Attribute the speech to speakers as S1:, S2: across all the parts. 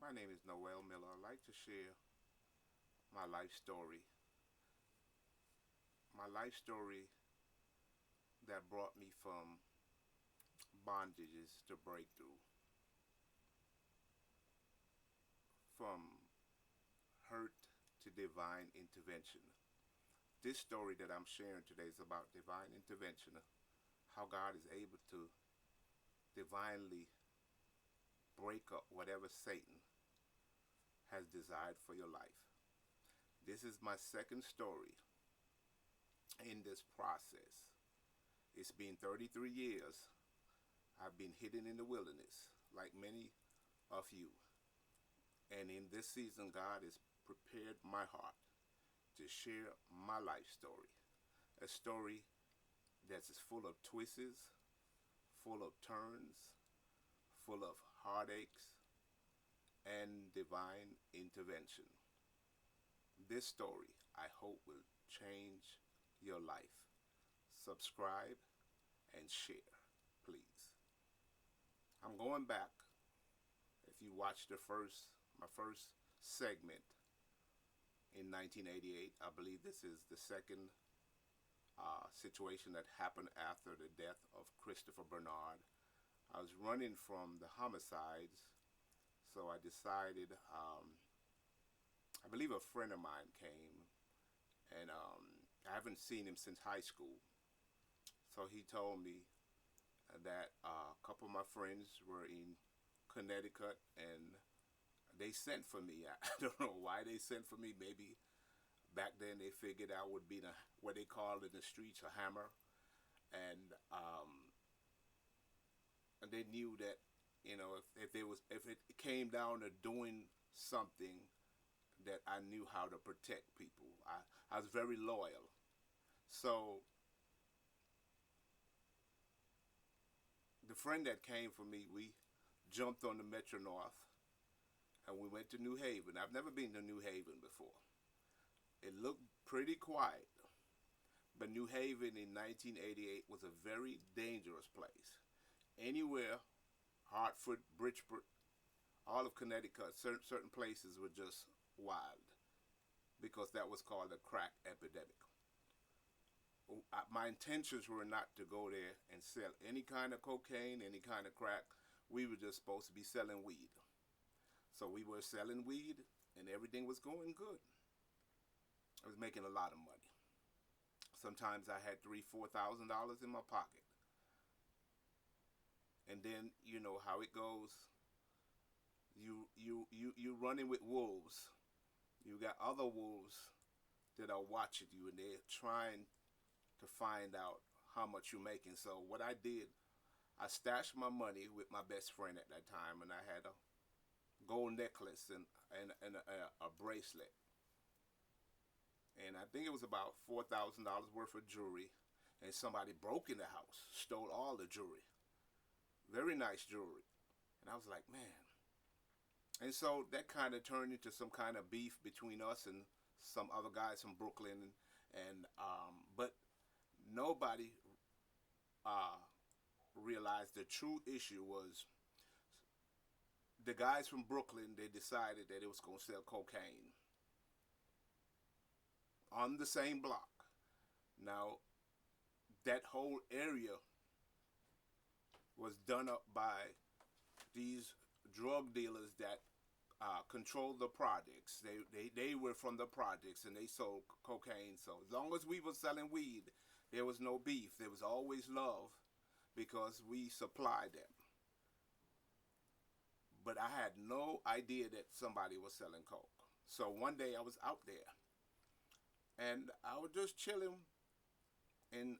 S1: My name is Noel Miller. I'd like to share my life story. My life story that brought me from bondages to breakthrough, from hurt to divine intervention. This story that I'm sharing today is about divine intervention, how God is able to divinely break up whatever Satan has desired for your life. This is my second story in this process. It's been 33 years. I've been hidden in the wilderness, like many of you. And in this season, God has prepared my heart to share my life story. A story that's full of twists, full of turns, full of heartaches, and divine intervention. This story, I hope, will change your life. Subscribe and share, please. I'm going back. If you watched my first segment in 1988, I believe this is the second situation that happened after the death of Christopher Bernard. I was running from the homicides, so I decided, I believe a friend of mine came, and I haven't seen him since high school. So he told me that a couple of my friends were in Connecticut and they sent for me. I don't know why they sent for me. Maybe back then they figured I would be what they called in the streets a hammer, and they knew that if it came down to doing something, that I knew how to protect people. I was very loyal. So the friend that came for me, we jumped on the Metro North and we went to New Haven. I've never been to New Haven before. It looked pretty quiet, but New Haven in 1988 was a very dangerous place. Anywhere, Hartford, Bridgeport, all of Connecticut, certain places were just wild because that was called a crack epidemic. My intentions were not to go there and sell any kind of cocaine, any kind of crack. We were just supposed to be selling weed. So we were selling weed and everything was going good. I was making a lot of money. Sometimes I had $3,000-4,000 in my pocket. And then you know how it goes. You running with wolves. You got other wolves that are watching you and they're trying to find out how much you're making. So what I did, I stashed my money with my best friend at that time, and I had a gold necklace and a bracelet. And I think it was about $4,000 worth of jewelry. And somebody broke in the house, stole all the jewelry. Very nice jewelry. And I was like, man. And so that kind of turned into some kind of beef between us and some other guys from Brooklyn. But nobody realized the true issue was the guys from Brooklyn, they decided that it was going to sell cocaine on the same block. Now, that whole area was done up by these drug dealers that controlled the projects. They were from the projects and they sold cocaine. So as long as we were selling weed, there was no beef. There was always love because we supplied them. But I had no idea that somebody was selling coke. So one day I was out there and I was just chilling and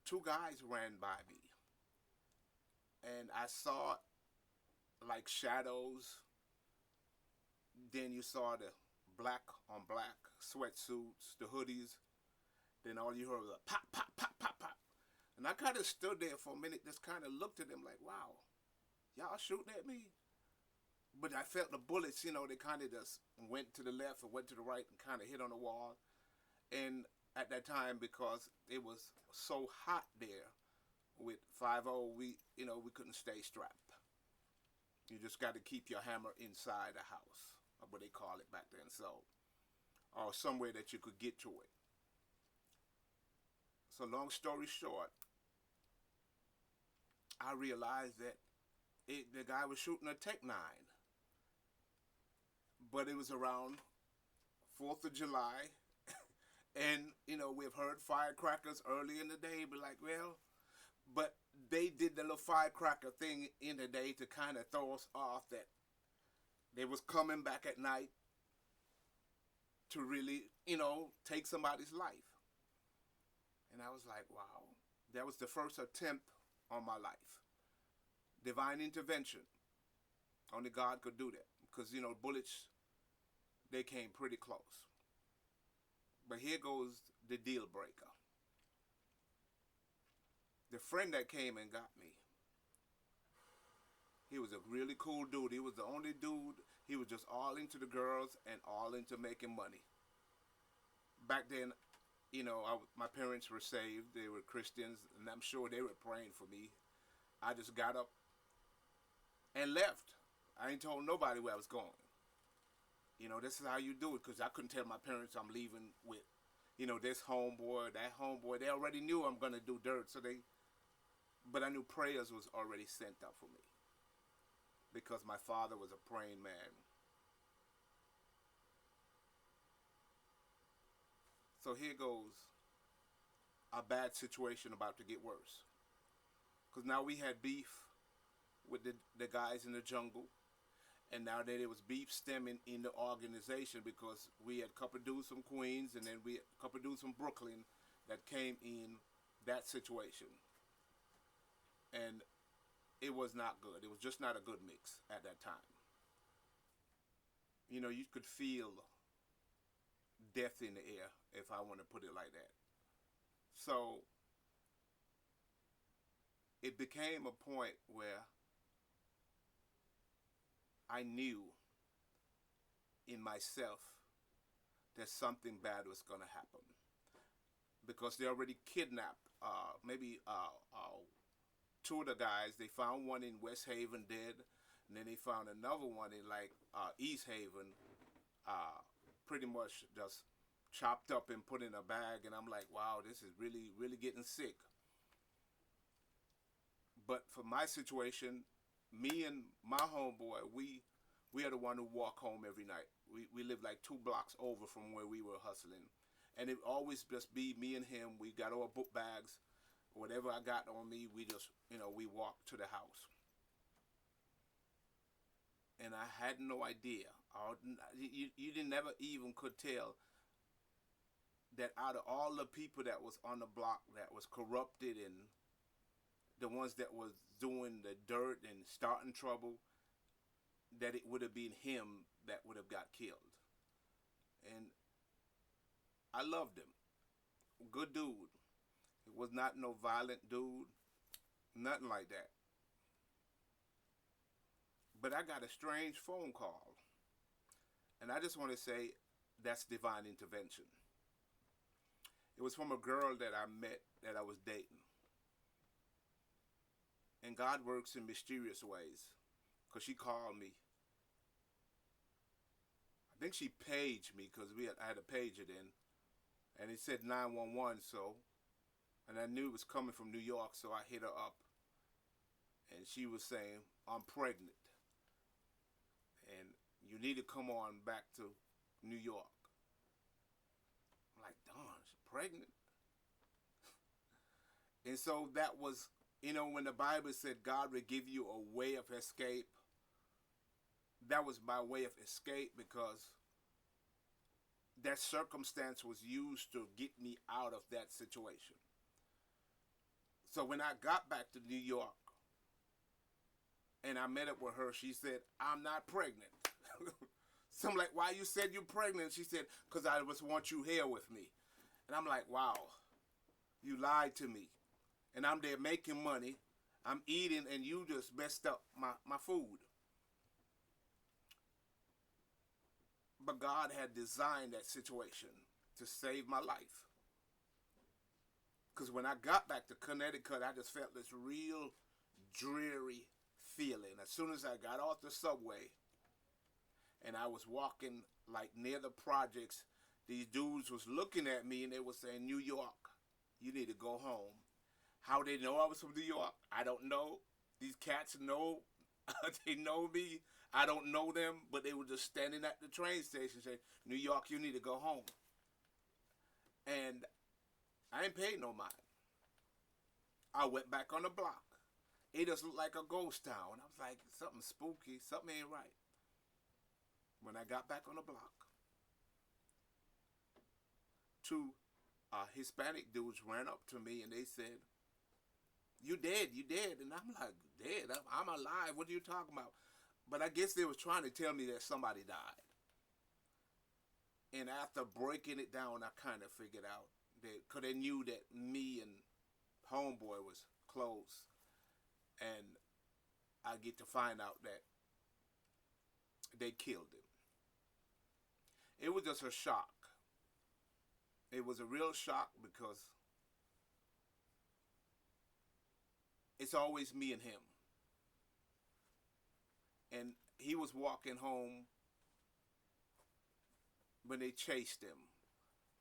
S1: two guys ran by me. And I saw like shadows. Then you saw the black on black sweatsuits, the hoodies. Then all you heard was a pop, pop, pop, pop, pop. And I kind of stood there for a minute, just kind of looked at them like, wow, y'all shooting at me? But I felt the bullets, they kind of just went to the left or went to the right and kind of hit on the wall. And at that time, because it was so hot there with 5-0, we couldn't stay strapped. You just got to keep your hammer inside the house, or what they call it back then. So, or somewhere that you could get to it. So, long story short, I realized that the guy was shooting a Tech 9, but it was around 4th of July, and we've heard firecrackers early in the day, but like, well, but they did the little firecracker thing in the day to kind of throw us off that they was coming back at night to really, take somebody's life. And I was like, wow, that was the first attempt on my life. Divine intervention. Only God could do that. Because, bullets, they came pretty close. But here goes the deal breaker. The friend that came and got me, he was a really cool dude. He was the only dude. He was just all into the girls and all into making money. Back then, my parents were saved. They were Christians, and I'm sure they were praying for me. I just got up and left. I ain't told nobody where I was going. This is how you do it, because I couldn't tell my parents I'm leaving with, this homeboy, that homeboy. They already knew I'm going to do dirt, but I knew prayers was already sent up for me, because my father was a praying man. So here goes a bad situation about to get worse. Because now we had beef with the guys in the jungle. And now that it was beef stemming in the organization, because we had a couple dudes from Queens and then we had a couple dudes from Brooklyn that came in that situation. And it was not good. It was just not a good mix at that time. You could feel death in the air, if I want to put it like that. So it became a point where I knew in myself that something bad was going to happen, because they already kidnapped maybe two of the guys. They found one in West Haven dead, and then they found another one in East Haven, pretty much just chopped up and put in a bag. And I'm like, wow, this is really, really getting sick. But for my situation, me and my homeboy, we are the one who walk home every night. We live like 2 blocks over from where we were hustling. And it always just be me and him. We got our book bags, whatever I got on me, we just, we walk to the house. And I had no idea. You didn't never even could tell that out of all the people that was on the block that was corrupted, and the ones that was doing the dirt and starting trouble, that it would have been him that would have got killed. And I loved him. Good dude. He was not no violent dude. Nothing like that. But I got a strange phone call. And I just want to say that's divine intervention. It was from a girl that I met, that I was dating. And God works in mysterious ways, because she called me. I think she paged me, because I had a pager then. And it said 911, and I knew it was coming from New York, so I hit her up. And she was saying, I'm pregnant. And you need to come on back to New York. I'm like, darn, she's pregnant? And so that was, when the Bible said God would give you a way of escape, that was my way of escape, because that circumstance was used to get me out of that situation. So when I got back to New York and I met up with her, she said, I'm not pregnant. So I'm like, why you said you're pregnant? She said, because I just want you here with me. And I'm like, wow, you lied to me. And I'm there making money. I'm eating, and you just messed up my food. But God had designed that situation to save my life. Because when I got back to Connecticut, I just felt this real dreary feeling. As soon as I got off the subway and I was walking like near the projects, these dudes was looking at me and they were saying, New York, you need to go home. How they know I was from New York, I don't know. These cats know, they know me. I don't know them, but they were just standing at the train station saying, New York, you need to go home. And I ain't paid no mind. I went back on the block. It just looked like a ghost town. I was like, something spooky, something ain't right. When I got back on the block, two Hispanic dudes ran up to me and they said, you dead. And I'm like, dead? I'm alive. What are you talking about? But I guess they was trying to tell me that somebody died. And after breaking it down, I kind of figured out that, because they knew that me and homeboy was close. And I get to find out that they killed him. It was just a shock. It was a real shock because it's always me and him. And he was walking home when they chased him.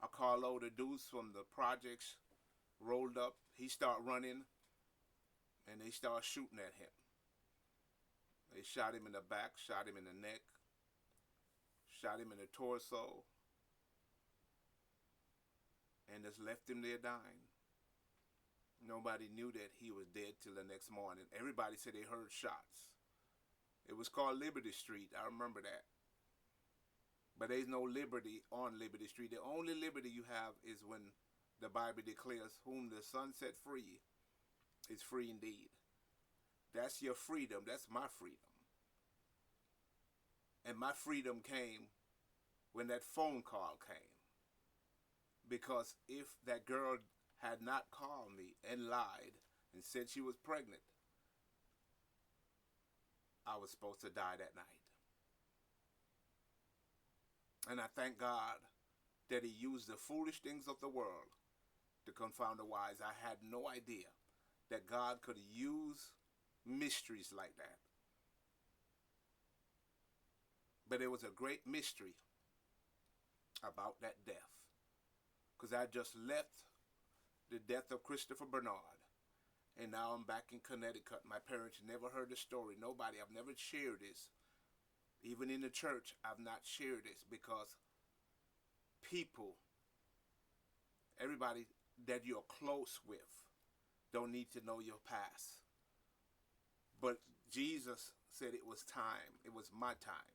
S1: A carload of dudes from the projects rolled up. He started running, and they started shooting at him. They shot him in the back, shot him in the neck, shot him in the torso, and just left him there dying. Nobody knew that he was dead till the next morning. Everybody said they heard shots. It was called Liberty Street. I remember that. But there's no liberty on Liberty Street. The only liberty you have is when the Bible declares, whom the Son set free is free indeed. That's your freedom. That's my freedom. And my freedom came when that phone call came. Because if that girl had not called me and lied and said she was pregnant, I was supposed to die that night. And I thank God that he used the foolish things of the world to confound the wise. I had no idea that God could use mysteries like that. But it was a great mystery about that death. Because I just left the death of Christopher Bernard. And now I'm back in Connecticut. My parents never heard the story. Nobody. I've never shared this. Even in the church, I've not shared this because people, everybody that you're close with, don't need to know your past. But Jesus said it was time. It was my time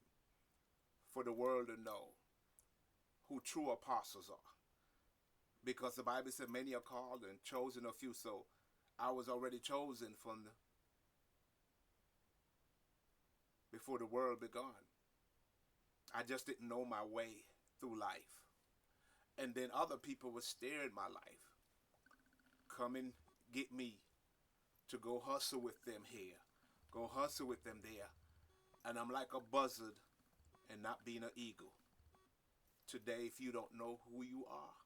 S1: for the world to know who true apostles are. Because the Bible said many are called and chosen a few. So I was already chosen from before the world began. I just didn't know my way through life. And then other people were staring my life. Come and get me to go hustle with them here. Go hustle with them there. And I'm like a buzzard and not being an eagle. Today, if you don't know who you are,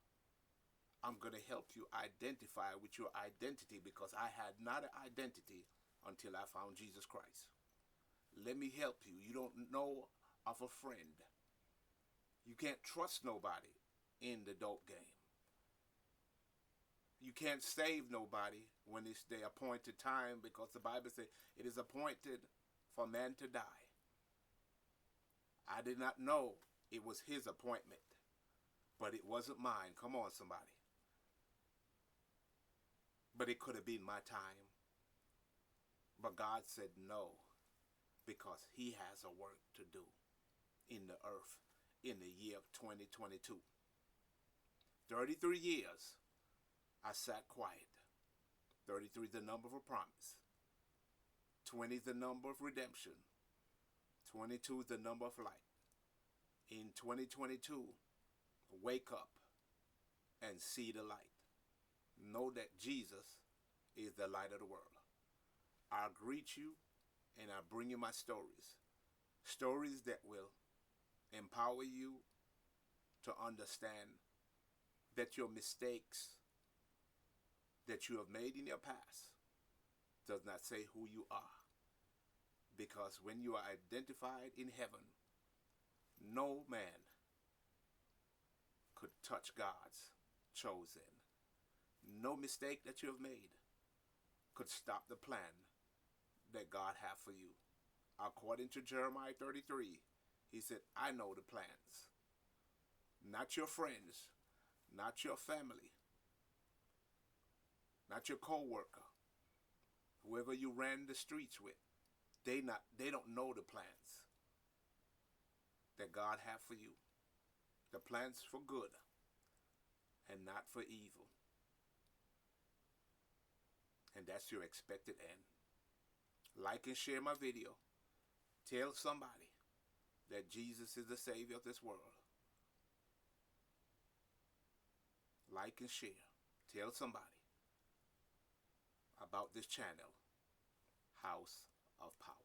S1: I'm going to help you identify with your identity, because I had not an identity until I found Jesus Christ. Let me help you. You don't know of a friend. You can't trust nobody in the dope game. You can't save nobody when it's their appointed time, because the Bible says it is appointed for man to die. I did not know it was his appointment, but it wasn't mine. Come on, somebody. But it could have been my time. But God said no, because he has a work to do in the earth in the year of 2022. 33 years I sat quiet. 33 is the number of a promise. 20 is the number of redemption. 22 is the number of light. In 2022, wake up and see the light. Know that Jesus is the light of the world. I greet you and I bring you my stories. Stories that will empower you to understand that your mistakes that you have made in your past does not say who you are. Because when you are identified in heaven, no man could touch God's chosen. No mistake that you have made could stop the plan that God has for you. According to Jeremiah 33, he said, I know the plans. Not your friends, not your family, not your co-worker, whoever you ran the streets with. They don't know the plans that God has for you. The plans for good and not for evil. And that's your expected end. Like and share my video. Tell somebody that Jesus is the Savior of this world. Like and share. Tell somebody about this channel, House of Power.